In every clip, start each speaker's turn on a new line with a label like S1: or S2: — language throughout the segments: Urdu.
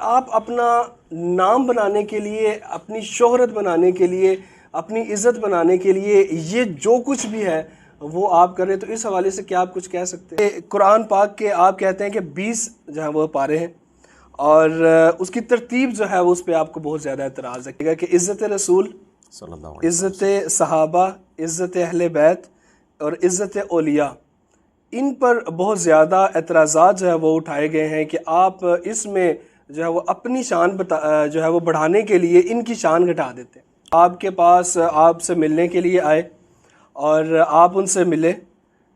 S1: آپ اپنا نام بنانے کے لیے، اپنی شہرت بنانے کے لیے، اپنی عزت بنانے کے لیے یہ جو کچھ بھی ہے وہ آپ کر رہے ہیں، تو اس حوالے سے کیا آپ کچھ کہہ سکتے ہیں؟ قرآن پاک کے آپ کہتے ہیں کہ 20 جو ہے وہ پارے ہیں، اور اس کی ترتیب جو ہے وہ اس پہ آپ کو بہت زیادہ اعتراض ہے کہ عزت رسول،
S2: صلی اللہ علیہ
S1: عزت صحابہ، عزت اہل بیت اور عزت اولیاء، ان پر بہت زیادہ اعتراضات جو ہے وہ اٹھائے گئے ہیں کہ آپ اس میں جو ہے وہ اپنی شان جو ہے وہ بڑھانے کے لیے ان کی شان گھٹا دیتے ہیں۔ آپ کے پاس آپ سے ملنے کے لیے آئے اور آپ ان سے ملے،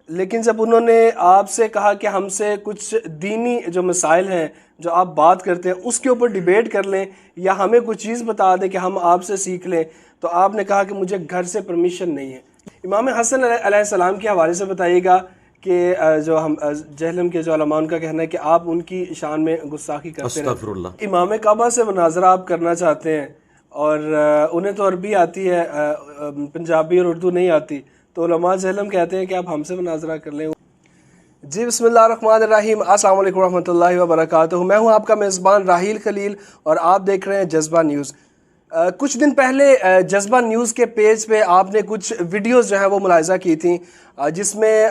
S1: لیکن جب انہوں نے آپ سے کہا کہ ہم سے کچھ دینی جو مسائل ہیں جو آپ بات کرتے ہیں اس کے اوپر ڈیبیٹ کر لیں یا ہمیں کوئی چیز بتا دیں کہ ہم آپ سے سیکھ لیں، تو آپ نے کہا کہ مجھے گھر سے پرمیشن نہیں ہے۔ امام حسن علیہ السلام کے حوالے سے بتائیے گا کہ جو ہم جہلم کے جو علماء ان کا کہنا ہے کہ آپ ان کی شان میں گستاخی کرتے ہیں۔
S2: استغفر اللہ۔
S1: امام کعبہ سے مناظرہ آپ کرنا چاہتے ہیں اور انہیں تو عربی آتی ہے، پنجابی اور اردو نہیں آتی، تو علماء جہلم کہتے ہیں کہ آپ ہم سے مناظرہ کر لیں۔ جی بسم اللہ الرحمن الرحیم، السلام علیکم ورحمۃ اللہ وبرکاتہ۔ میں ہوں آپ کا میزبان راحیل خلیل اور آپ دیکھ رہے ہیں جذبہ نیوز۔ کچھ دن پہلے جذبہ نیوز کے پیج پہ آپ نے کچھ ویڈیوز جو ہیں وہ ملاحظہ کی تھیں، جس میں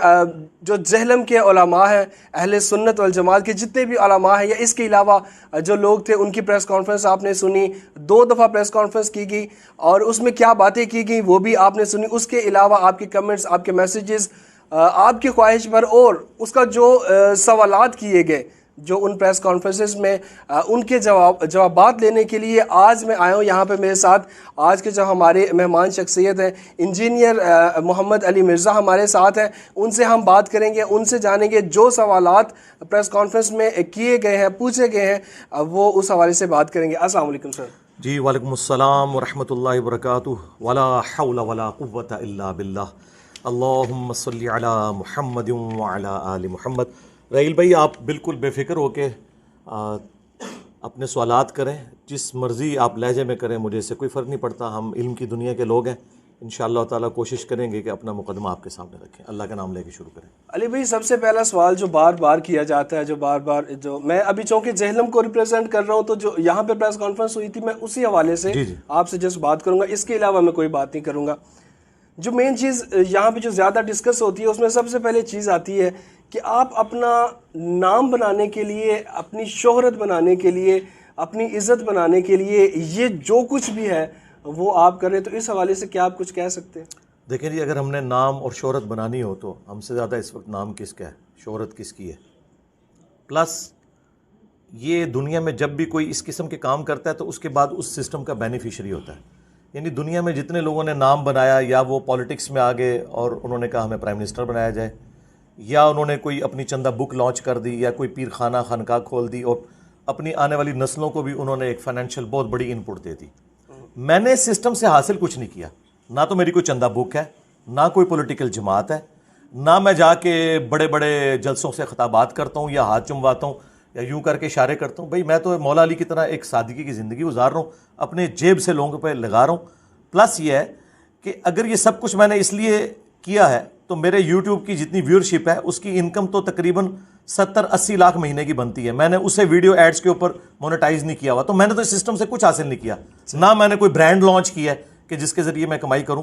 S1: جو جہلم کے علماء ہیں، اہل سنت والجماعت کے جتنے بھی علماء ہیں یا اس کے علاوہ جو لوگ تھے ان کی پریس کانفرنس آپ نے سنی، 2 دفعہ پریس کانفرنس کی گئی اور اس میں کیا باتیں کی گئی وہ بھی آپ نے سنی۔ اس کے علاوہ آپ کے کمنٹس، آپ کے میسیجز، آپ کی خواہش پر اور اس کا جو سوالات کیے گئے جو ان پریس کانفرنسز میں ان کے جوابات لینے کے لیے آج میں آیا ہوں۔ یہاں پہ میرے ساتھ آج کے جو ہمارے مہمان شخصیت ہیں، انجینئر محمد علی مرزا ہمارے ساتھ ہیں۔ ان سے ہم بات کریں گے، ان سے جانیں گے جو سوالات پریس کانفرنس میں کیے گئے ہیں، پوچھے گئے ہیں، وہ اس حوالے سے بات کریں گے۔ السلام علیکم سر۔
S2: جی وعلیکم السلام ورحمۃ اللہ وبرکاتہ۔ ولا حول ولا قوۃ الا باللہ، اللہم صلی علی محمد وعلی آل محمد۔ راحیل بھائی، آپ بالکل بے فکر ہو کے اپنے سوالات کریں، جس مرضی آپ لہجے میں کریں، مجھے اس سے کوئی فرق نہیں پڑتا۔ ہم علم کی دنیا کے لوگ ہیں، انشاءاللہ تعالیٰ کوشش کریں گے کہ اپنا مقدمہ آپ کے سامنے رکھیں۔ اللہ کا نام لے کے شروع کریں۔
S1: علی بھائی، سب سے پہلا سوال جو بار بار کیا جاتا ہے، جو میں ابھی چونکہ جہلم کو ریپرزینٹ کر رہا ہوں، تو جو یہاں پہ پریس کانفرنس ہوئی تھی میں اسی حوالے سے آپ سے جس بات کروں گا، اس کے علاوہ میں کوئی بات نہیں کروں گا۔ جو مین چیز یہاں پہ جو زیادہ ڈسکس ہوتی ہے اس میں سب سے پہلے چیز آتی ہے کہ آپ اپنا نام بنانے کے لیے، اپنی شہرت بنانے کے لیے، اپنی عزت بنانے کے لیے یہ جو کچھ بھی ہے وہ آپ کر رہے ہیں، تو اس حوالے سے کیا آپ کچھ کہہ سکتے ہیں؟
S2: دیکھیں جی، اگر ہم نے نام اور شہرت بنانی ہو تو ہم سے زیادہ اس وقت نام کس کا ہے، شہرت کس کی ہے؟ پلس یہ دنیا میں جب بھی کوئی اس قسم کے کام کرتا ہے تو اس کے بعد اس سسٹم کا بینیفیشری ہوتا ہے۔ یعنی دنیا میں جتنے لوگوں نے نام بنایا، یا وہ پالیٹکس میں آ گئے اور انہوں نے کہا ہمیں پرائم منسٹر بنایا جائے، یا انہوں نے کوئی اپنی چندہ بک لانچ کر دی، یا کوئی پیر خانہ خانقاہ کھول دی، اور اپنی آنے والی نسلوں کو بھی انہوں نے ایک فائنینشیل بہت بڑی ان پٹ دے دی۔ میں نے اس سسٹم سے حاصل کچھ نہیں کیا، نہ تو میری کوئی چندہ بک ہے، نہ کوئی پولیٹیکل جماعت ہے، نہ میں جا کے بڑے بڑے جلسوں سے خطابات کرتا ہوں یا ہاتھ چمواتا ہوں یا یوں کر کے اشارے کرتا ہوں۔ بھئی میں تو مولا علی کی طرح ایک سادگی کی زندگی گزار رہا ہوں، اپنے جیب سے لوگوں پہ لگا رہا ہوں۔ پلس یہ ہے کہ اگر یہ سب کچھ میں نے اس لیے کیا ہے تو میرے یوٹیوب کی جتنی ویورشپ ہے اس کی انکم تو تقریباً 70-80 لاکھ مہینے کی بنتی ہے۔ میں نے اسے ویڈیو ایڈز کے اوپر مونیٹائز نہیں کیا ہوا، تو میں نے تو اس سسٹم سے کچھ حاصل نہیں کیا، نہ میں نے کوئی برانڈ لانچ کیا ہے کہ جس کے ذریعے میں کمائی کروں۔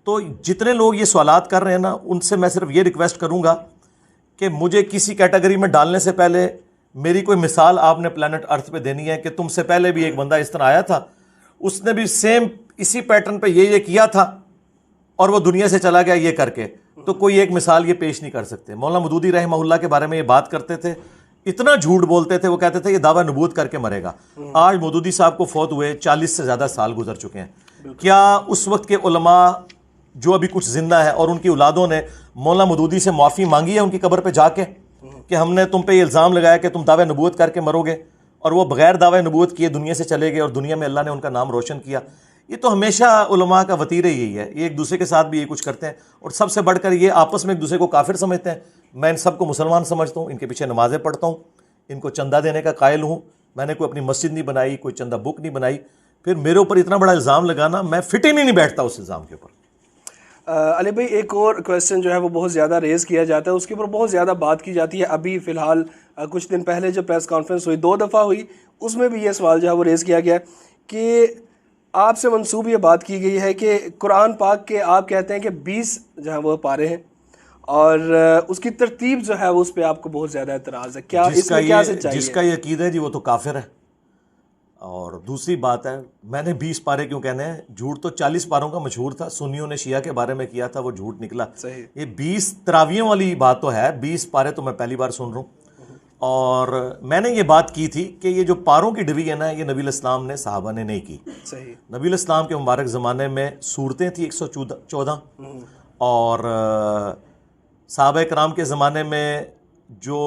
S2: تو جتنے لوگ یہ سوالات کر رہے ہیں نا، ان سے میں صرف یہ ریکویسٹ کروں گا کہ مجھے کسی کیٹیگری میں ڈالنے سے پہلے میری کوئی مثال آپ نے پلانٹ ارتھ پہ دینی ہے کہ تم سے پہلے بھی ایک بندہ اس طرح آیا تھا، اس نے بھی سیم اسی پیٹرن پہ یہ کیا تھا اور وہ دنیا سے چلا گیا یہ کر کے، تو کوئی ایک مثال یہ پیش نہیں کر سکتے۔ مولانا مودودی رحمہ اللہ کے بارے میں یہ بات کرتے تھے، اتنا جھوٹ بولتے تھے، وہ کہتے تھے یہ دعویٰ نبوت کر کے مرے گا۔ آج مودودی صاحب کو فوت ہوئے 40 سے زیادہ سال گزر چکے ہیں۔ کیا اس وقت کے علماء جو ابھی کچھ زندہ ہے اور ان کی اولادوں نے مولانا مودودی سے معافی مانگی ہے ان کی قبر پہ جا کے کہ ہم نے تم پہ یہ الزام لگایا کہ تم دعویٰ نبوت کر کے مرو گے، اور وہ بغیر دعویٰ نبوت کیے دنیا سے چلے گئے اور دنیا میں اللہ نے ان کا نام روشن کیا؟ یہ تو ہمیشہ علماء کا وتیرہ یہی ہے، یہ ایک دوسرے کے ساتھ بھی یہ کچھ کرتے ہیں، اور سب سے بڑھ کر یہ آپس میں ایک دوسرے کو کافر سمجھتے ہیں۔ میں ان سب کو مسلمان سمجھتا ہوں، ان کے پیچھے نمازیں پڑھتا ہوں، ان کو چندہ دینے کا قائل ہوں۔ میں نے کوئی اپنی مسجد نہیں بنائی، کوئی چندہ بک نہیں بنائی، پھر میرے اوپر اتنا بڑا الزام لگانا، میں فٹ ہی نہیں بیٹھتا اس الزام کے اوپر۔
S1: علی بھائی ایک اور کویسچن جو ہے وہ بہت زیادہ ریز کیا جاتا ہے, اس کے اوپر بہت زیادہ بات کی جاتی ہے. ابھی فی الحال کچھ دن پہلے جو پریس کانفرنس ہوئی 2 دفعہ ہوئی, اس میں بھی یہ سوال جو ہے وہ ریز کیا گیا کہ آپ سے منسوب یہ بات کی گئی ہے کہ قرآن پاک کے آپ کہتے ہیں کہ 20 جو ہے وہ پارے ہیں, اور اس کی ترتیب جو ہے اس پہ آپ کو بہت زیادہ اعتراض ہے. کیا اس میں کیا سچائی ہے؟
S2: جس کا یہ عقیدہ ہے جی وہ تو کافر ہے. اور دوسری بات ہے, میں نے 20 پارے کیوں کہنے ہیں, جھوٹ تو 40 پاروں کا مشہور تھا, سنیوں نے شیعہ کے بارے میں کیا تھا, وہ جھوٹ نکلا.
S1: صحیح.
S2: یہ 20 تراویحوں والی بات تو ہے, 20 پارے تو میں پہلی بار سن رہا ہوں. اور میں نے یہ بات کی تھی کہ یہ جو پاروں کی ڈویژن ہے یہ نبی الاسلام نے صحابہ نے نہیں کی.
S1: صحیح.
S2: نبی الاسلام کے مبارک زمانے میں صورتیں تھیں 114, اور صحابہ کرام کے زمانے میں جو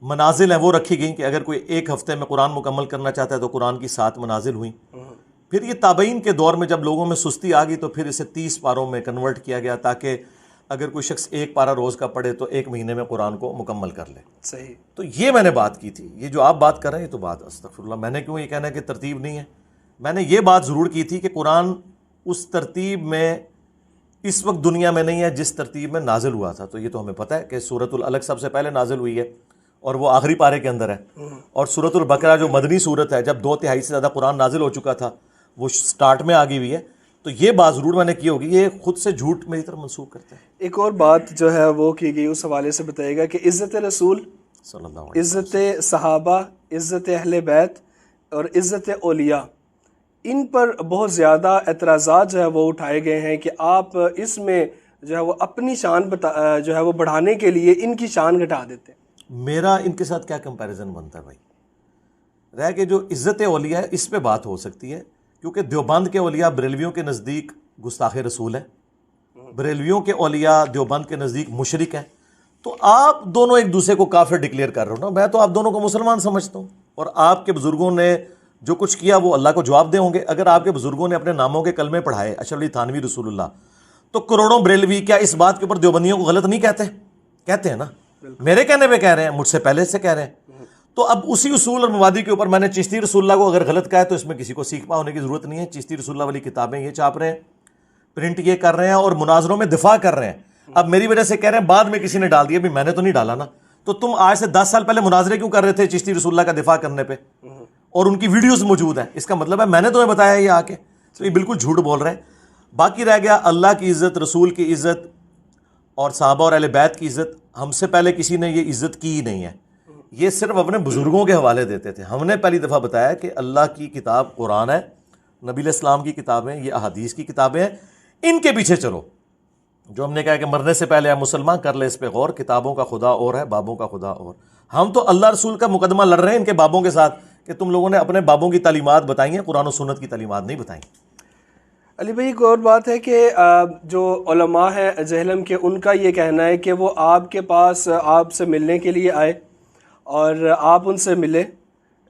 S2: منازل ہیں وہ رکھی گئیں کہ اگر کوئی ایک ہفتے میں قرآن مکمل کرنا چاہتا ہے تو قرآن کی 7 منازل ہوئیں. پھر یہ تابعین کے دور میں جب لوگوں میں سستی آ گئی تو پھر اسے 30 پاروں میں کنورٹ کیا گیا, تاکہ اگر کوئی شخص 1 پارہ روز کا پڑھے تو 1 مہینے میں قرآن کو مکمل کر لے.
S1: صحیح.
S2: تو یہ میں نے بات کی تھی. یہ جو آپ بات کر رہے ہیں یہ تو بات استغفر اللہ, میں نے کیوں یہ کہنا ہے کہ ترتیب نہیں ہے. میں نے یہ بات ضرور کی تھی کہ قرآن اس ترتیب میں اس وقت دنیا میں نہیں ہے جس ترتیب میں نازل ہوا تھا. تو یہ تو ہمیں پتہ ہے کہ سورۃ العلق سب سے پہلے نازل ہوئی ہے اور وہ آخری پارے کے اندر ہے, اور سورۃ البقرہ جو مدنی سورت ہے, جب 2/3 سے زیادہ قرآن نازل ہو چکا تھا, وہ سٹارٹ میں آ گئی ہوئی ہے. تو یہ بات ضرور میں نے کی ہوگی, یہ خود سے جھوٹ میری طرف منسوخ کرتے ہیں.
S1: ایک اور بات جو ہے وہ کی گئی, اس حوالے سے بتائیے گا کہ عزت رسول,
S2: صلی اللہ علیہ وسلم,
S1: عزت صحابہ, عزت اہل بیت اور عزت اولیاء, ان پر بہت زیادہ اعتراضات جو ہے وہ اٹھائے گئے ہیں کہ آپ اس میں جو ہے وہ اپنی شان جو ہے وہ بڑھانے کے لیے ان کی شان گھٹا دیتے ہیں.
S2: میرا ان کے ساتھ کیا کمپیریزن بنتا ہے بھائی؟ رہ کے جو عزت اولیاء ہے اس پہ بات ہو سکتی ہے, کیونکہ دیوبند کے اولیاء بریلویوں کے نزدیک گستاخ رسول ہیں, بریلویوں کے اولیاء دیوبند کے نزدیک مشرک ہیں. تو آپ دونوں ایک دوسرے کو کافر ڈکلیئر کر رہے ہو نا. میں تو آپ دونوں کو مسلمان سمجھتا ہوں, اور آپ کے بزرگوں نے جو کچھ کیا وہ اللہ کو جواب دے ہوں گے. اگر آپ کے بزرگوں نے اپنے ناموں کے کلمے پڑھائے اشرف علی تھانوی رسول اللہ, تو کروڑوں بریلوی کیا اس بات کے اوپر دیوبندیوں کو غلط نہیں کہتے؟ کہتے ہیں نا. میرے کہنے پہ کہہ رہے ہیں, مجھ سے پہلے سے کہہ رہے ہیں. تو اب اسی اصول اور مبادی کے اوپر میں نے چشتی رسول اللہ کو اگر غلط کہا ہے تو اس میں کسی کو سیکھ پا ہونے کی ضرورت نہیں ہے. چشتی رسول اللہ والی کتابیں یہ چھاپ رہے ہیں, پرنٹ یہ کر رہے ہیں, اور مناظروں میں دفاع کر رہے ہیں. اب میری وجہ سے کہہ رہے ہیں, بعد میں کسی نے ڈال دیا, بھی میں نے تو نہیں ڈالا نا. تو تم آج سے 10 سال پہلے مناظرے کیوں کر رہے تھے چشتی رسول اللہ کا دفاع کرنے پہ, اور ان کی ویڈیوز موجود ہیں؟ اس کا مطلب ہے میں نے تمہیں بتایا یہ آ کے. تو یہ بالکل جھوٹ بول رہے ہیں. باقی رہ گیا اللہ کی عزت, رسول کی عزت اور صحابہ اور اہل بیت کی عزت. ہم سے پہلے کسی نے یہ عزت کی ہی نہیں ہے. یہ صرف اپنے بزرگوں کے حوالے دیتے تھے. ہم نے پہلی دفعہ بتایا کہ اللہ کی کتاب قرآن ہے, نبی علیہ السلام کی کتابیں, یہ احادیث کی کتابیں ہیں, ان کے پیچھے چلو. جو ہم نے کہا کہ مرنے سے پہلے مسلمان کر لے اس پہ غور, کتابوں کا خدا اور ہے, بابوں کا خدا اور. ہم تو اللہ رسول کا مقدمہ لڑ رہے ہیں ان کے بابوں کے ساتھ کہ تم لوگوں نے اپنے بابوں کی تعلیمات بتائی ہیں, قرآن و سنت کی تعلیمات نہیں بتائیں.
S1: علی بھائی ایک اور بات ہے کہ جو علماء ہیں جہلم کے, ان کا یہ کہنا ہے کہ وہ آپ کے پاس آپ سے ملنے کے لیے آئے اور آپ ان سے ملے,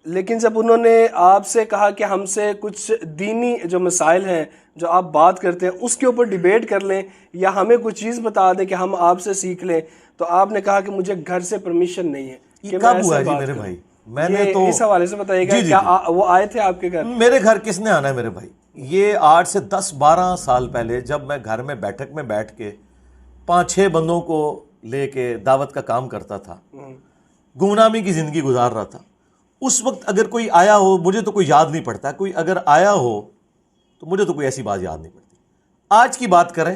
S1: لیکن جب انہوں نے آپ سے کہا کہ ہم سے کچھ دینی جو مسائل ہیں جو آپ بات کرتے ہیں اس کے اوپر ڈیبیٹ کر لیں یا ہمیں کوئی چیز بتا دیں کہ ہم آپ سے سیکھ لیں, تو آپ نے کہا کہ مجھے گھر سے پرمیشن نہیں ہے کہ میں ایسے بات
S2: میرے
S1: کروں.
S2: بھائی میں نے تو
S1: اس حوالے سے بتائیے گا کیا وہ آئے تھے آپ کے گھر؟
S2: میرے گھر کس نے آنا ہے میرے بھائی؟ یہ 8 سے 10-12 سال پہلے جب میں گھر میں بیٹھک میں بیٹھ کے 5-6 بندوں کو لے کے دعوت کا کام کرتا تھا, گمنامی کی زندگی گزار رہا تھا, اس وقت اگر کوئی آیا ہو, مجھے تو کوئی یاد نہیں پڑتا, کوئی اگر آیا ہو تو مجھے تو کوئی ایسی بات یاد نہیں پڑتی. آج کی بات کریں,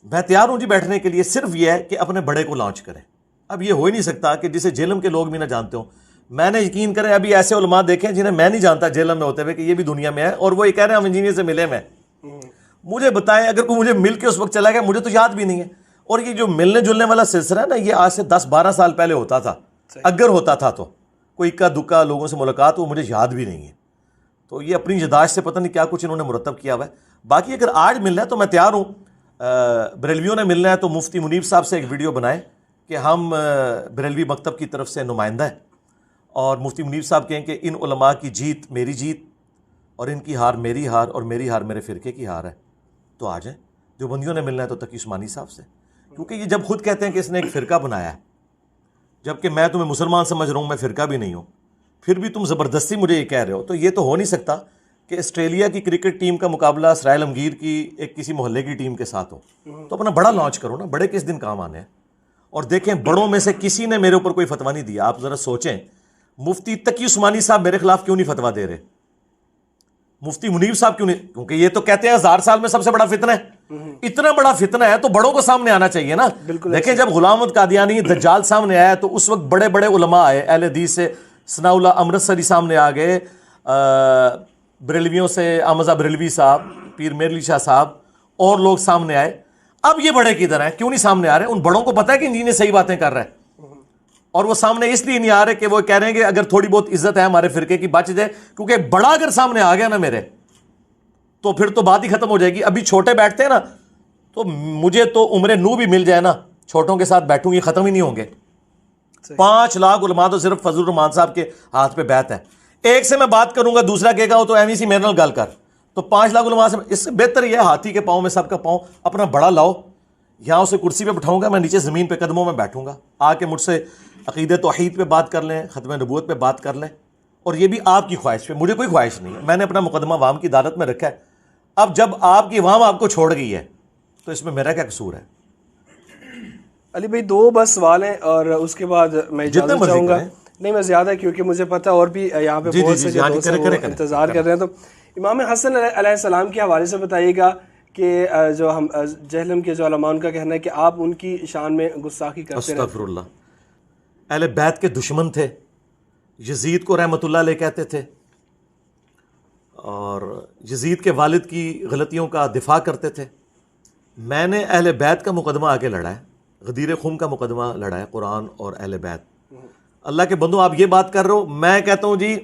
S2: میں تیار ہوں جی بیٹھنے کے لیے, صرف یہ ہے کہ اپنے بڑے کو لانچ کریں. اب یہ ہو ہی نہیں سکتا کہ جسے جہلم کے لوگ بھی نہ جانتے ہوں. میں نے یقین کریں ابھی ایسے علماء دیکھیں جنہیں میں نہیں جانتا جہلم میں ہوتے ہوئے کہ یہ بھی دنیا میں ہے, اور وہ یہ کہہ رہے ہیں ہم انجینئر سے ملے. میں مجھے بتائیں, اگر کوئی مجھے مل کے اس وقت چلا گیا مجھے تو یاد بھی نہیں ہے. اور یہ جو ملنے جلنے والا سلسلہ ہے نا, یہ آج سے 10-12 سال پہلے ہوتا تھا. اگر ہوتا تھا تو کوئی اکا دکا لوگوں سے ملاقات, وہ مجھے یاد بھی نہیں ہے. تو یہ اپنی یادداشت سے پتہ نہیں کیا کچھ انہوں نے مرتب کیا ہوا ہے. باقی اگر آج ملنا ہے تو میں تیار ہوں. بریلویوں نے ملنا ہے تو مفتی منیب صاحب سے ایک ویڈیو بنائیں کہ ہم بریلوی مکتب کی طرف سے نمائندہ ہیں, اور مفتی منیب صاحب کہیں کہ ان علماء کی جیت میری جیت, اور ان کی ہار میری ہار, اور میری ہار میرے فرقے کی ہار ہے. تو آ جائیں. جو بندیوں نے ملنا ہے تو تقی عثمانی صاحب سے, کیونکہ یہ جب خود کہتے ہیں کہ اس نے ایک فرقہ بنایا ہے, جبکہ میں تمہیں مسلمان سمجھ رہا ہوں, میں فرقہ بھی نہیں ہوں, پھر بھی تم زبردستی مجھے یہ کہہ رہے ہو, تو یہ تو ہو نہیں سکتا کہ آسٹریلیا کی کرکٹ ٹیم کا مقابلہ اسرائیل عمگیر کی ایک کسی محلے کی ٹیم کے ساتھ ہو تو اپنا بڑا لانچ کرو نا. بڑے کس دن کام آنے ہیں. اور دیکھیں بڑوں میں سے کسی نے میرے اوپر کوئی فتویٰ نہیں دیا. آپ ذرا سوچیں مفتی تقی عثمانی صاحب میرے خلاف کیوں نہیں فتویٰ دے رہے, مفتی منیر صاحب کیوں نہیں, کیونکہ یہ تو کہتے ہیں 1000 سال میں سب سے بڑا فتنہ ہے. اتنا بڑا فتنہ ہے تو بڑوں کو سامنے آنا چاہیے نا. دیکھیں جب غلام احمد قادیانی دجال سامنے آیا تو اس وقت بڑے بڑے علماء آئے, اہل حدیث سے ثناء اللہ امرتسری سامنے آ گئے, بریلویوں سے احمد بریلوی صاحب, پیر میرلی شاہ صاحب, اور لوگ سامنے آئے. اب یہ بڑے کدھر ہیں, کیوں نہیں سامنے آ رہے؟ ان بڑوں کو پتہ ہے کہ انجینئر صحیح باتیں کر رہے ہیں, اور وہ سامنے اس لیے نہیں آ رہے کہ وہ کہہ رہے ہیں کہ اگر تھوڑی بہت عزت ہے ہمارے فرقے کی بچ جائے, کیونکہ بڑا اگر سامنے آ گیا نا میرے تو پھر تو بات ہی ختم ہو جائے گی. ابھی چھوٹے بیٹھتے ہیں نا تو مجھے تو عمر نو بھی مل جائے نا, چھوٹوں کے ساتھ بیٹھوں گی ختم ہی نہیں ہوں گے. 5 لاکھ علماء تو صرف فضل الرحمان صاحب کے ہاتھ پہ بیعت ہے. ایک سے میں بات کروں گا دوسرا کہے گا وہ تو ایویں سی میرے نال گل کر, تو 5 لاکھ علماء سے اس سے بہتر یہ ہے ہاتھی کے پاؤں میں سب کا پاؤں اپنا بڑا لاؤ. یہاں اسے کرسی پہ بٹھاؤں گا, میں نیچے زمین پہ قدموں میں بیٹھوں گا, آ کے مجھ سے عقیدہ توحید پہ بات کر لیں, ختم نبوت پہ بات کر لیں. اور یہ بھی آپ کی خواہش پہ, مجھے کوئی خواہش نہیں ہے, میں نے اپنا مقدمہ عوام کی عدالت میں رکھا ہے. اب جب آپ کی عوام آپ کو چھوڑ گئی ہے تو اس میں میرا کیا قصور ہے؟
S1: علی بھائی 2 بس سوال ہیں اور اس کے بعد میں اجازت چاہوں گا. نہیں میں زیادہ, کیونکہ مجھے پتہ اور بھی یہاں پہ بہت سے دوست انتظار کر رہے ہیں. تو امام حسن علیہ السلام کے حوالے سے بتائیے گا کہ جو ہم جہلم کے جو علماء ان کا کہنا ہے کہ آپ ان کی شان میں گستاخی کرتے ہیں.
S2: استغفر اللہ. اہل بیت کے دشمن تھے, یزید کو رحمۃ اللہ علیہ کہتے تھے, اور یزید کے والد کی غلطیوں کا دفاع کرتے تھے. میں نے اہل بیت کا مقدمہ آگے لڑا ہے, غدیر خم کا مقدمہ لڑا ہے, قرآن اور اہل بیت. اللہ کے بندوں آپ یہ بات کر رہے ہو, میں کہتا ہوں جی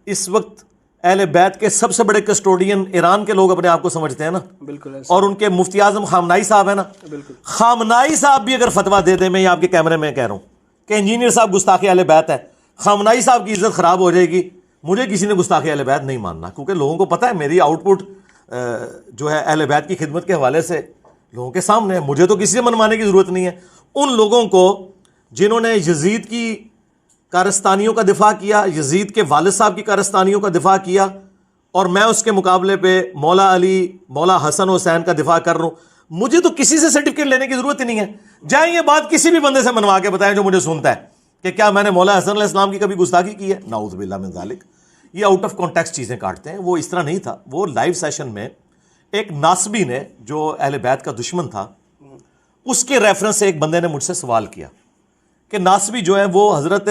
S2: اس وقت اہل بیت کے سب سے بڑے کسٹوڈین ایران کے لوگ اپنے آپ کو سمجھتے ہیں نا,
S1: بالکل,
S2: اور ان کے مفتی اعظم خامنائی صاحب ہیں نا,
S1: بالکل
S2: خامنائی صاحب بھی اگر فتویٰ دے دیں, میں یہ آپ کے کیمرے میں کہہ رہا ہوں کہ انجینئر صاحب گستاخی اہل بیت ہے, خامنائی صاحب کی عزت خراب ہو جائے گی. مجھے کسی نے گستاخی اہل بیت نہیں ماننا, کیونکہ لوگوں کو پتہ ہے میری آؤٹ پٹ جو ہے اہل بیت کی خدمت کے حوالے سے لوگوں کے سامنے ہے. مجھے تو کسی سے منوانے کی ضرورت نہیں ہے. ان لوگوں کو جنہوں نے یزید کی کارستانیوں کا دفاع کیا, یزید کے والد صاحب کی کارستانیوں کا دفاع کیا, اور میں اس کے مقابلے پہ مولا علی, مولا حسن حسین کا دفاع کر رہا ہوں, مجھے تو کسی سے سرٹیفکیٹ لینے کی ضرورت ہی نہیں ہے. جائیں یہ بات کسی بھی بندے سے منوا کے بتائیں جو مجھے سنتا ہے کہ کیا میں نے مولا حسن علیہ السلام کی کبھی گستاخی کی ہے. نعوذ باللہ من ذالک. یہ آؤٹ آف کانٹیکسٹ چیزیں کاٹتے ہیں, وہ اس طرح نہیں تھا. وہ لائیو سیشن میں ایک ناصبی نے جو اہل بیت کا دشمن تھا, اس کے ریفرنس سے ایک بندے نے مجھ سے سوال کیا کہ ناصبی جو ہے وہ حضرت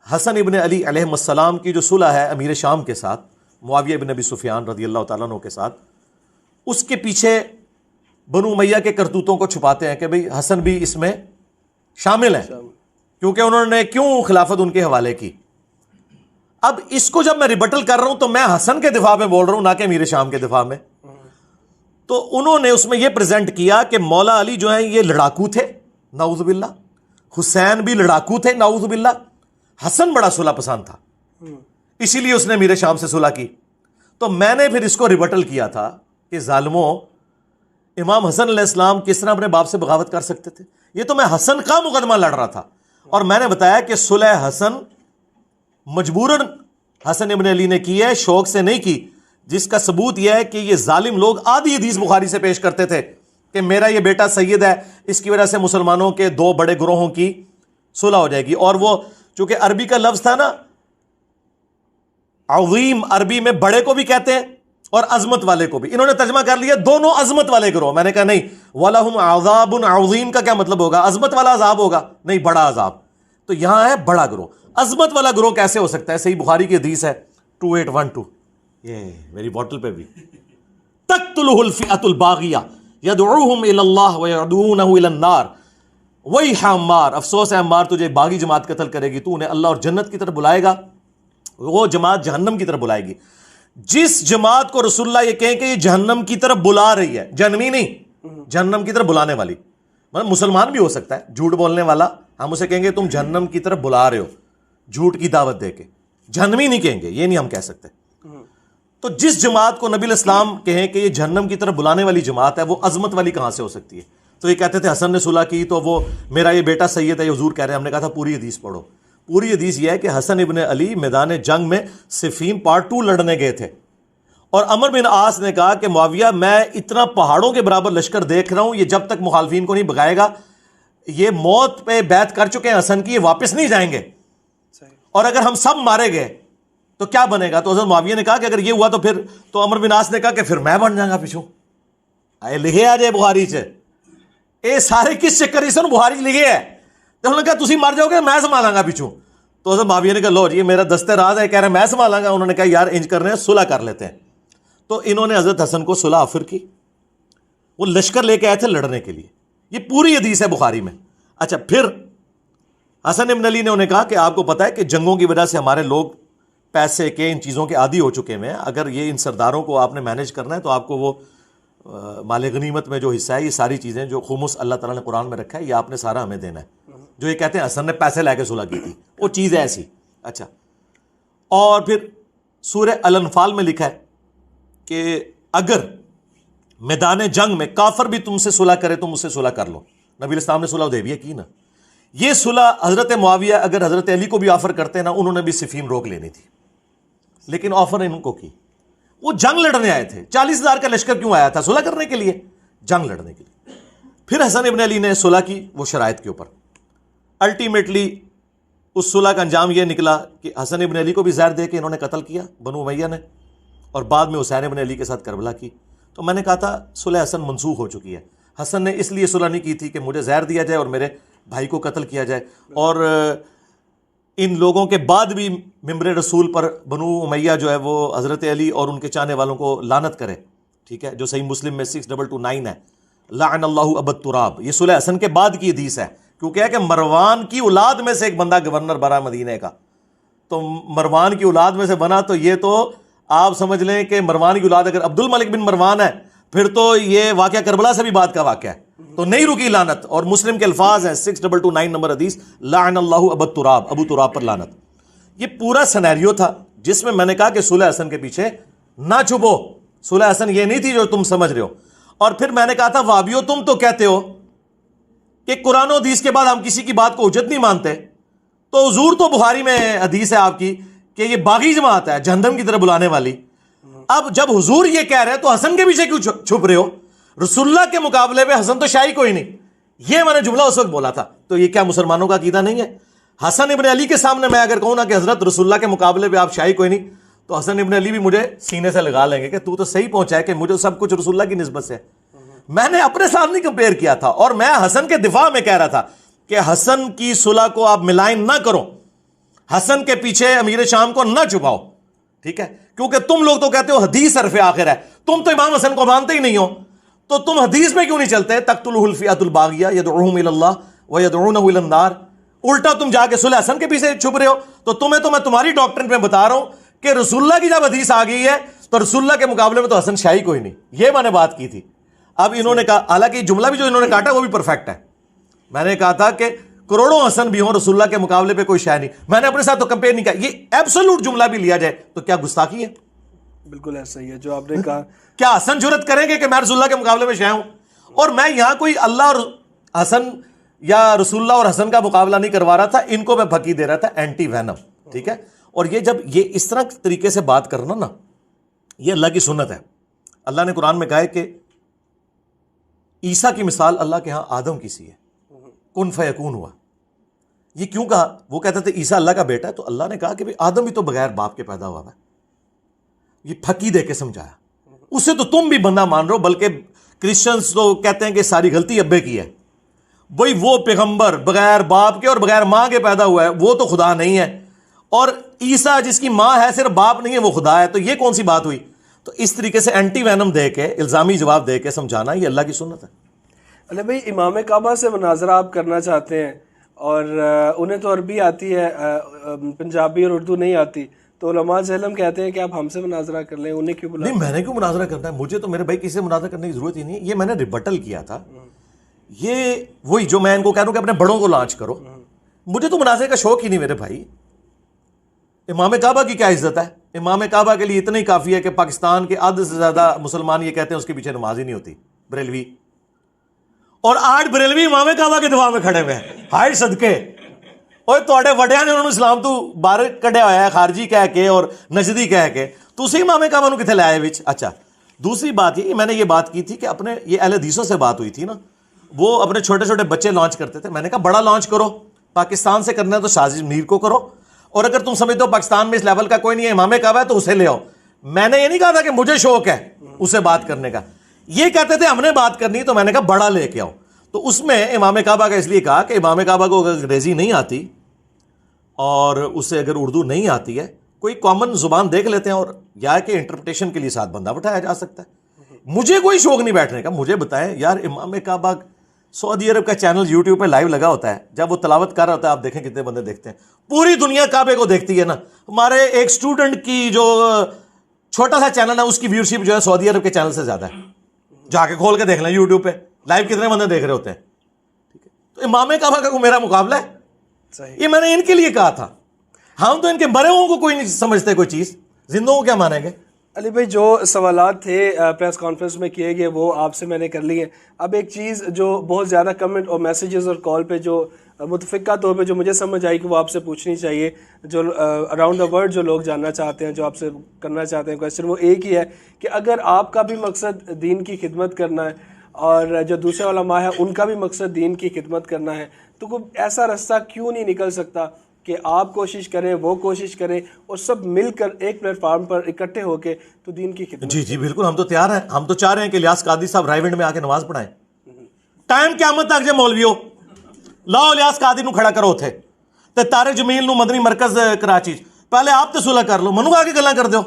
S2: حسن ابن علی علیہ السلام کی جو صلح ہے امیر شام کے ساتھ, معاویہ ابن ابی سفیان رضی اللہ تعالیٰ عنہ کے ساتھ, اس کے پیچھے بنو امیہ کے کرتوتوں کو چھپاتے ہیں کہ بھئی حسن بھی اس میں شامل ہیں, کیونکہ انہوں نے کیوں خلافت ان کے حوالے کی. اب اس کو جب میں ریبٹل کر رہا ہوں تو میں حسن کے دفاع میں بول رہا ہوں, نہ کہ امیر شام کے دفاع میں. تو انہوں نے اس میں یہ پریزنٹ کیا کہ مولا علی جو ہیں یہ لڑاکو تھے, نعوذ باللہ, حسین بھی لڑاکو تھے, نعوذ باللہ, حسن بڑا صلح پسند تھا, اسی لیے اس نے امیر شام سے صلح کی. تو میں نے پھر اس کو ریبٹل کیا تھا کہ ظالموں, امام حسن علیہ السلام کس طرح اپنے باپ سے بغاوت کر سکتے تھے. یہ تو میں حسن کا مقدمہ لڑ رہا تھا, اور میں نے بتایا کہ صلح حسن مجبوراً حسن ابن علی نے کی ہے, شوق سے نہیں کی, جس کا ثبوت یہ ہے کہ یہ ظالم لوگ آدھی حدیث بخاری سے پیش کرتے تھے کہ میرا یہ بیٹا سید ہے, اس کی وجہ سے مسلمانوں کے 2 بڑے گروہوں کی صلح ہو جائے گی. اور وہ چونکہ عربی کا لفظ تھا نا عظیم, عربی میں بڑے کو بھی کہتے ہیں اور عظمت والے کو بھی, انہوں نے ترجمہ کر لیا دونوں عظمت والے گروہ. میں نے کہا نہیں, وَلَهُمْ عَذَابٌ عَظِيمٌ کا کیا مطلب ہوگا؟ عظمت والا عذاب ہوگا, نہیں بڑا عذاب. تو یہاں ہے بڑا گروہ. عظمت والا گروہ کیسے ہو سکتا ہے؟ صحیح بخاری کی حدیث ہے 2812, یہ میری بوٹل پہ بھی, تقتلہ الفئۃ الباغیہ یدعوہم الی اللہ ویدعونہ الی النار ویح عمار, افسوس ہے عمار تجھے باغی جماعت قتل کرے گی, تو انہیں اللہ اور جنت کی طرف بلائے گا, وہ جماعت جہنم کی طرف بلائے گی. جس جماعت کو رسول اللہ یہ کہیں کہ یہ جہنم کی طرف بلا رہی ہے, جہنمی نہیں, جہنم کی طرف بلانے والی, مطلب مسلمان بھی ہو سکتا ہے جھوٹ بولنے والا, ہم اسے کہیں گے تم جہنم کی طرف بلا رہے ہو جھوٹ کی دعوت دے کے, جہنمی نہیں کہیں گے, یہ نہیں ہم کہہ سکتے. تو جس جماعت کو نبی الاسلام کہیں کہ یہ جہنم کی طرف بلانے والی جماعت ہے, وہ عظمت والی کہاں سے ہو سکتی ہے؟ تو یہ کہتے تھے حسن نے صلح کی تو وہ میرا یہ بیٹا سید ہے, یہ حضور کہہ رہے ہیں. ہم نے کہا تھا پوری حدیث پڑھو. پوری حدیث یہ ہے کہ حسن ابن علی میدان جنگ میں صفین پارٹ 2 لڑنے گئے تھے, اور عمر بن عاص نے کہا کہ معاویہ میں اتنا پہاڑوں کے برابر لشکر دیکھ رہا ہوں، یہ جب تک مخالفین کو نہیں بھگائے گا، یہ موت پہ بیعت کر چکے ہیں حسن کی، یہ واپس نہیں جائیں گے، اور اگر ہم سب مارے گئے تو کیا بنے گا؟ تو حضرت معاویہ نے کہا کہ اگر یہ ہوا تو پھر، تو عمر بن عاص نے کہا کہ پھر میں بن جاؤں گا پیچھو، آئے لکھے آ جائے بخاری سے، اے سارے کس چکر اس نے بخاری لکھے ہے، تو انہوں نے کہا تسی مر جاؤ گے میں سنبھالاں گا پیچھو، تو حضرت معاویہ نے کہا لو جی میرا دستے راز ہے، کہہ رہے ہیں میں سنبھالاں گا، انہوں نے کہا یار انج کر رہے ہیں صلح کر لیتے ہیں، تو انہوں نے حضرت حسن کو صلح آفر کی، وہ لشکر لے کے آئے تھے لڑنے کے لیے، یہ پوری حدیث ہے بخاری میں۔ اچھا پھر حسن ابن علی نے انہیں کہا کہ آپ کو پتا ہے کہ جنگوں کی وجہ سے ہمارے لوگ پیسے کے ان چیزوں کے عادی ہو چکے ہیں، اگر یہ ان سرداروں کو آپ نے مینیج کرنا ہے تو آپ کو وہ مال غنیمت میں جو حصہ ہے، یہ ساری چیزیں جو خمس اللہ تعالیٰ نے قرآن میں رکھا ہے، یہ آپ نے سارا ہمیں دینا ہے، جو یہ کہتے ہیں حسن نے پیسے لے کے صلح کی تھی، وہ چیز ہے ایسی۔ اچھا، اور پھر سورہ الانفال میں لکھا ہے کہ اگر میدان جنگ میں کافر بھی تم سے صلح کرے تم اس سے صلح کر لو، نبی علیہ السلام نے صلح حدیبیہ کی نا، یہ صلح حضرت معاویہ اگر حضرت علی کو بھی آفر کرتے نا، انہوں نے بھی صفین روک لینی تھی، لیکن آفر ان کو کی، وہ جنگ لڑنے آئے تھے، 40,000 کا لشکر کیوں آیا تھا؟ صلح کرنے کے لیے، جنگ لڑنے کے لیے۔ پھر حسن ابن علی نے صلح کی وہ شرائط کے اوپر، الٹیمیٹلی اس صلح کا انجام یہ نکلا کہ حسن ابن علی کو بھی زہر دے کے انہوں نے قتل کیا بنو امیہ نے، اور بعد میں حسین ابن علی کے ساتھ کربلا کی۔ تو میں نے کہا تھا صلح حسن منسوخ ہو چکی ہے، حسن نے اس لیے صلح نہیں کی تھی کہ مجھے زہر دیا جائے اور میرے بھائی کو قتل کیا جائے، اور ان لوگوں کے بعد بھی ممبر رسول پر بنو امیہ جو ہے وہ حضرت علی اور ان کے چاہنے والوں کو لعنت کرے، ٹھیک ہے، جو صحیح مسلم میں 6229 ہے، لعن اللہ ابا التراب، یہ صلح حسن کے بعد کی حدیث ہے، کیونکہ ہے کہ مروان کی اولاد میں سے ایک بندہ گورنر بنا مدینے کا، تو مروان کی اولاد میں سے بنا، تو یہ تو آپ سمجھ لیں کہ مروان کی اولاد اگر عبد الملک بن مروان ہے پھر تو یہ واقعہ کربلا سے بھی بعد کا واقعہ ہے، تو نہیں رکی لعنت، اور مسلم کے الفاظ ہیں 6229 نمبر حدیث، لعن اللہ ابا التراب، ابو تراب پر لعنت۔ یہ پورا سینیریو تھا جس میں نے کہا کہ صلح حسن کے پیچھے نہ چھپو، صلح حسن یہ نہیں تھی جو تم سمجھ رہے ہو۔ اور پھر میں نے کہا تھا وہابیو تم تو کہتے ہو کہ قرآن و حدیث کے بعد ہم کسی کی بات کو حجت نہیں مانتے، تو حضور تو بخاری میں حدیث ہے آپ کی کہ یہ باغی جماعت ہے جہنم کی طرف بلانے والی، اب جب حضور یہ کہہ رہے ہیں تو حسن کے پیچھے کیوں چھپ رہے ہو؟ رسول اللہ کے مقابلے پہ حسن تو شاہی کوئی نہیں، یہ میں نے جملہ اس وقت بولا تھا۔ تو یہ کیا مسلمانوں کا عقیدہ نہیں ہے؟ حسن ابن علی کے سامنے میں اگر کہوں نا کہ حضرت رسول اللہ کے مقابلے پہ آپ شاہی کوئی نہیں، تو حسن ابن علی بھی مجھے سینے سے لگا لیں گے کہ تو صحیح پہنچا ہے کہ مجھے سب کچھ رسول اللہ کی نسبت سے۔ میں نے اپنے ساتھ نہیں کمپیئر کیا تھا، اور میں حسن کے دفاع میں کہہ رہا تھا کہ حسن کی صلح کو آپ ملائن نہ کرو، حسن کے پیچھے امیر شام کو نہ چھپاؤ، ٹھیک ہے، کیونکہ تم لوگ تو کہتے ہو حدیث حرف آخر ہے، تم تو امام حسن کو مانتے ہی نہیں ہو، تو تم حدیث میں کیوں نہیں چلتے؟ تقتلہ الفئۃ الباغیہ یدعوہم الی اللہ ویدعونہ الی النار، الٹا تم جا کے صلح حسن کے پیچھے چھپ رہے ہو۔ تو تمہیں تو میں تمہاری ڈاکٹرن پہ بتا رہا ہوں کہ رسول اللہ کی جب حدیث آ گئی ہے تو رسول اللہ کے مقابلے میں تو حسن شاہی کوئی نہیں، یہ میں نے بات کی تھی۔ اب انہوں نے کہا، حالانکہ جملہ بھی جو انہوں نے کاٹا وہ بھی پرفیکٹ ہے، میں نے کہا تھا کہ کروڑوں حسن بھی ہوں رسول اللہ کے مقابلے پہ کوئی شاہی نہیں، میں نے اپنے ساتھ تو کمپیئر نہیں کیا، یہ ایبسولوٹ جملہ بھی لیا جائے تو کیا گستاخی ہے؟
S1: بالکل ایسا ہی ہے جو آپ نے کہا۔
S2: کیا حسن جرت کریں گے کہ میں رسول اللہ کے مقابلے میں شاہ ہوں؟ اور میں یہاں کوئی اللہ اور حسن یا رسول اللہ اور حسن کا مقابلہ نہیں کروا رہا تھا، ان کو میں پھکی دے رہا تھا، اینٹی وینم، ٹھیک ہے۔ اور یہ جب یہ اس طرح طریقے سے بات کرنا نا، یہ اللہ کی سنت ہے۔ اللہ نے قرآن میں کہا ہے کہ عیسیٰ کی مثال اللہ کے ہاں آدم کی سی ہے، کن فیکون ہوا۔ یہ کیوں کہا؟ وہ کہتے تھے عیسیٰ اللہ کا بیٹا ہے، تو اللہ نے کہا کہ بھئی آدم بھی تو بغیر باپ کے پیدا ہوا ہے، یہ پھکی دے کے سمجھایا۔ اسے تو تم بھی بندہ مان رہے ہو، بلکہ کرسچنز تو کہتے ہیں کہ ساری غلطی ابے کی ہے، وہی وہ پیغمبر بغیر باپ کے اور بغیر ماں کے پیدا ہوا ہے، وہ تو خدا نہیں ہے، اور عیسیٰ جس کی ماں ہے صرف باپ نہیں ہے وہ خدا ہے، تو یہ کون سی بات ہوئی؟ تو اس طریقے سے اینٹی وینم دے کے، الزامی جواب دے کے سمجھانا یہ اللہ کی سنت ہے۔
S1: اللہ بھائی، امام کعبہ سے مناظرہ آپ کرنا چاہتے ہیں اور انہیں تو عربی آتی ہے، پنجابی اور اردو نہیں آتی، تو علماء جہلم کہتے ہیں کہ آپ ہم سے مناظرہ کر لیں، انہیں کیوں بلا؟
S2: نہیں، میں نے کیوں مناظرہ کرنا ہے؟ مجھے تو میرے بھائی کسی سے مناظرہ کرنے کی ضرورت ہی نہیں ہے، یہ میں نے ریبٹل کیا تھا، یہ وہی جو میں ان کو کہہ رہا ہوں کہ اپنے بڑوں کو لانچ کرو، مجھے تو مناظرے کا شوق ہی نہیں میرے بھائی۔ امام کعبہ کی کیا عزت ہے؟ امام کعبہ کے لیے اتنا ہی کافی ہے کہ پاکستان کے آدھے سے زیادہ مسلمان یہ کہتے ہیں اس کے پیچھے نماز ہی نہیں ہوتی، بریلوی، اور آج بریلوی امام کعبہ کے دفاع میں کھڑے ہوئے ہیں، ہائے صدقے، اور تواڈے وڈیاں نے انہوں نے اسلام تو باہر کڈیا ہوا ہے خارجی کہہ کے اور نجدی کہہ کے، ਤੁਸੀਂ ਇਮਾਮ ਕਾਬਾ ਨੂੰ ਕਿੱਥੇ ਲਾਇਆ ਵਿੱਚ। اچھا دوسری بات یہ میں نے یہ بات کی تھی کہ اپنے یہ اہل حدیثوں سے بات ہوئی تھی نا, وہ اپنے چھوٹے چھوٹے بچے لانچ کرتے تھے. میں نے کہا بڑا لانچ کرو, پاکستان سے کرنا ہے تو شاذ میر کو کرو, اور اگر تم سمجھتے ہو پاکستان میں اس لیول کا کوئی نہیں ہے امام کعبہ ہے تو اسے لے آؤ. میں نے یہ نہیں کہا تھا کہ مجھے شوق ہے اسے بات کرنے کا, یہ کہتے تھے ہم نے بات کرنی, تو میں نے کہا بڑا لے کے آؤ. تو اس میں امام کعبہ کا اس لیے کہا کہ امام کعبہ کو اگر انگریزی نہیں آتی اور اسے اگر اردو نہیں آتی ہے, کوئی کامن زبان دیکھ لیتے ہیں, اور یا کہ انٹرپریٹیشن کے لیے ساتھ بندہ بٹھایا جا سکتا ہے. مجھے کوئی شوق نہیں بیٹھنے کا. مجھے بتائیں یار, امام کعبہ سعودی عرب کا چینل یوٹیوب پہ لائیو لگا ہوتا ہے, جب وہ تلاوت کر رہا ہوتا ہے آپ دیکھیں کتنے بندے دیکھتے ہیں. پوری دنیا کعبے کو دیکھتی ہے نا. ہمارے ایک اسٹوڈنٹ کی جو چھوٹا سا چینل ہے اس کی ویورشپ جو ہے سعودی عرب کے چینل سے زیادہ ہے. جا کے کھول کے دیکھ لیں یوٹیوب پہ لائیو کتنے بندے دیکھ رہے ہوتے ہیں. ٹھیک ہے, تو امام کعبہ کا کوئی میرا مقابلہ ہے؟ یہ میں نے ان کے لیے کہا تھا. ہم تو ان کے مرے ہوں کو کوئی نہیں سمجھتے کوئی چیز, زندوں کو کیا مانیں گے.
S1: علی بھائی جو سوالات تھے پریس کانفرنس میں کیے گئے وہ آپ سے میں نے کر لیے. اب ایک چیز جو بہت زیادہ کمنٹ اور میسیجز اور کال پہ جو متفقہ طور پہ جو مجھے سمجھ آئی کہ وہ آپ سے پوچھنی چاہیے, جو اراؤنڈ دا ورلڈ جو لوگ جاننا چاہتے ہیں, جو آپ سے کرنا چاہتے ہیں کویسچن, وہ ایک ہی ہے کہ اگر آپ کا بھی مقصد دین کی خدمت کرنا ہے اور جو دوسرے علماء ہیں ان کا بھی مقصد دین کی خدمت کرنا ہے, تو کوئی ایسا راستہ کیوں نہیں نکل سکتا کہ آپ کوشش کریں, وہ کوشش کریں, اور سب مل کر ایک پلیٹ فارم پر اکٹھے ہو کے تو دین کی خدمت.
S2: جی بالکل, ہم تو تیار ہیں. ہم تو چاہ رہے ہیں کہ الیاس قادری صاحب رائیونڈ میں آ کے نماز پڑھائیں. ٹائم قیامت تک جے مولویو لاؤ الیاس قادری نو کھڑا کرو تھے تے طارق جمیل نو مدنی مرکز کراچی, پہلے آپ تے صلح کر لو, منو آ کے گلاں کر دیو.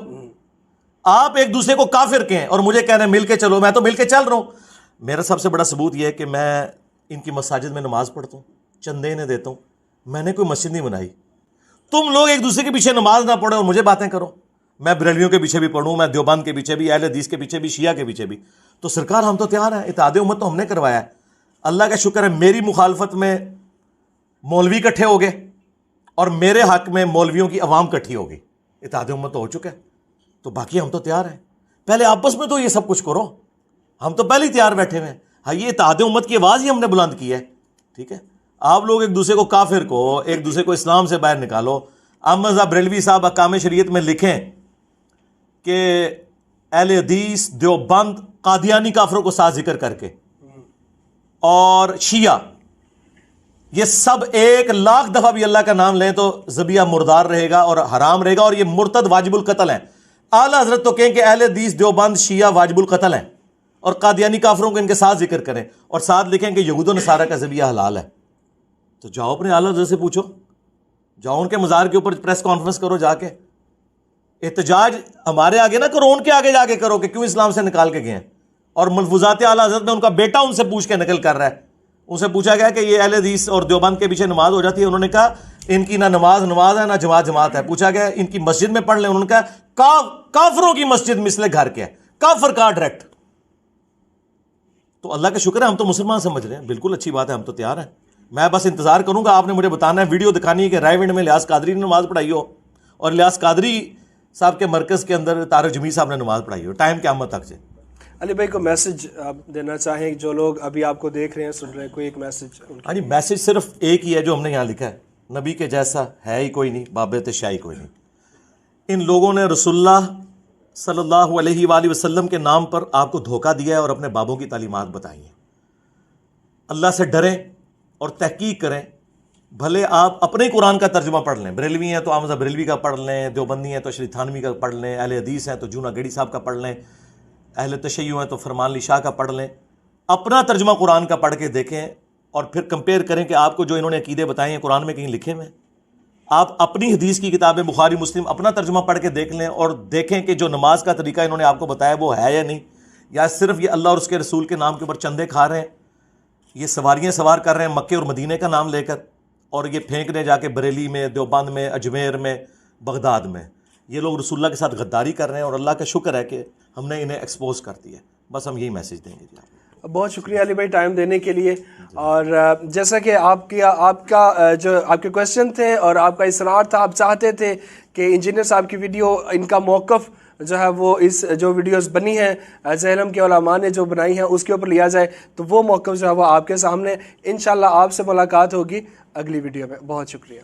S2: آپ ایک دوسرے کو کافر کہیں اور مجھے کہہ رہے ہیں مل کے چلو. میں تو مل کے چل رہا ہوں. میرا سب سے بڑا ثبوت یہ ہے کہ میں ان کی مساجد میں نماز پڑھتا ہوں, چندے انہیں دیتا ہوں. میں نے کوئی مسجد نہیں بنائی. تم لوگ ایک دوسرے کے پیچھے نماز نہ پڑھو اور مجھے باتیں کرو. میں بریلویوں کے پیچھے بھی پڑھوں, میں دیوبند کے پیچھے بھی, اہل حدیث کے پیچھے بھی, شیعہ کے پیچھے بھی. تو سرکار ہم تو تیار ہیں. اتحاد امت تو ہم نے کروایا ہے. اللہ کا شکر ہے میری مخالفت میں مولوی اکٹھے ہو گئے اور میرے حق میں مولویوں کی عوام اکٹھی ہو گئی. اتحاد امت تو ہو چکا ہے. تو باقی ہم تو تیار ہیں. پہلے آپس میں تو یہ سب کچھ کرو. ہم تو پہلے ہی تیار بیٹھے ہوئے ہیں. ہاں, یہ اتحاد امت کی آواز ہی ہم نے بلند کی ہے. ٹھیک ہے, آپ لوگ ایک دوسرے کو کافر کو, ایک دوسرے کو اسلام سے باہر نکالو. احمد بریلوی صاحب احکام شریعت میں لکھیں کہ اہل حدیث, دیوبند, قادیانی کافروں کو ساتھ ذکر کر کے, اور شیعہ, یہ سب 1,00,000 دفعہ بھی اللہ کا نام لیں تو ذبیحہ مردار رہے گا اور حرام رہے گا, اور یہ مرتد واجب القتل ہیں. اعلیٰ حضرت تو کہیں کہ اہل حدیث, دیوبند, شیعہ واجب القتل ہیں, اور قادیانی کافروں کو ان کے ساتھ ذکر کریں, اور ساتھ لکھیں کہ یہود و نصارہ کا ذبیحہ حلال ہے. تو جاؤ اپنے اعلیٰ حضرت سے پوچھو, جاؤ ان کے مزار کے اوپر پریس کانفرنس کرو جا کے. احتجاج ہمارے آگے نہ کرو, ان کے آگے جا کے کرو کہ کیوں اسلام سے نکال کے گئے ہیں. اور ملفوظات اعلیٰ حضرت میں ان کا بیٹا ان سے پوچھ کے نقل کر رہا ہے. ان سے پوچھا گیا کہ یہ اہل حدیث اور دیوبند کے پیچھے نماز ہو جاتی ہے, انہوں نے کہا ان کی نہ نماز ہے نہ جماعت ہے. پوچھا گیا ان کی مسجد میں پڑھ لیں, انہوں نے کہا کافروں کی مسجد مثل گھر کے ہے, کافر کا ڈائریکٹ. تو اللہ کا شکر ہے ہم تو مسلمان سمجھ رہے ہیں. بالکل اچھی بات ہے, ہم تو تیار ہیں. میں بس انتظار کروں گا, آپ نے مجھے بتانا ہے, ویڈیو دکھانی ہے کہ رائے ونڈ میں الیاس قادری نے نماز پڑھائی ہو اور الیاس قادری صاحب کے مرکز کے اندر طارق جمیل صاحب نے نماز پڑھائی ہو. ٹائم قیامت تک سے.
S1: علی بھائی کو میسج آپ دینا چاہیں, جو لوگ ابھی آپ کو دیکھ رہے ہیں, سن رہے ہیں, کوئی ایک میسج.
S2: ہاں جی, میسج صرف ایک ہی ہے جو ہم نے یہاں لکھا ہے, نبی کے جیسا ہے ہی کوئی نہیں, بابت شاہی کوئی نہیں. ان لوگوں نے رسول اللہ صلی اللہ علیہ وآلہ وسلم کے نام پر آپ کو دھوکہ دیا ہے اور اپنے بابوں کی تعلیمات بتائی ہیں. اللہ سے ڈریں اور تحقیق کریں. بھلے آپ اپنے قرآن کا ترجمہ پڑھ لیں, بریلوی ہیں تو احمد بریلوی کا پڑھ لیں, دیوبندی ہیں تو شریف تھانوی کا پڑھ لیں, اہل حدیث ہیں تو جونا گڑی صاحب کا پڑھ لیں, اہل تشیع ہیں تو فرمان علی شاہ کا پڑھ لیں. اپنا ترجمہ قرآن کا پڑھ کے دیکھیں اور پھر کمپیئر کریں کہ آپ کو جو انہوں نے عقیدے بتائے ہیں قرآن میں کہیں لکھے ہوئے ہیں. آپ اپنی حدیث کی کتابیں بخاری مسلم اپنا ترجمہ پڑھ کے دیکھ لیں اور دیکھیں کہ جو نماز کا طریقہ انہوں نے آپ کو بتایا وہ ہے یا نہیں, یا صرف یہ اللہ اور اس کے رسول کے نام کے اوپر چندے کھا رہے ہیں, یہ سواریاں سوار کر رہے ہیں مکے اور مدینے کا نام لے کر, اور یہ پھینکنے جا کے بریلی میں, دیوبند میں, اجمیر میں, بغداد میں. یہ لوگ رسول اللہ کے ساتھ غداری کر رہے ہیں, اور اللہ کا شکر ہے کہ ہم نے انہیں ایکسپوز کر دیا. بس ہم یہی میسج دیں گے.
S1: بہت شکریہ علی بھائی ٹائم دینے کے لیے. اور جیسا کہ آپ کا جو آپ کے کویسچن تھے اور آپ کا اصرار تھا, آپ چاہتے تھے کہ انجینئر صاحب کی ویڈیو, ان کا موقف جو ہے وہ اس جو ویڈیوز بنی ہیں زیلم کے علماء نے جو بنائی ہیں اس کے اوپر لیا جائے, تو وہ موقف جو ہے وہ آپ کے سامنے. انشاءاللہ آپ سے ملاقات ہوگی اگلی ویڈیو میں. بہت شکریہ.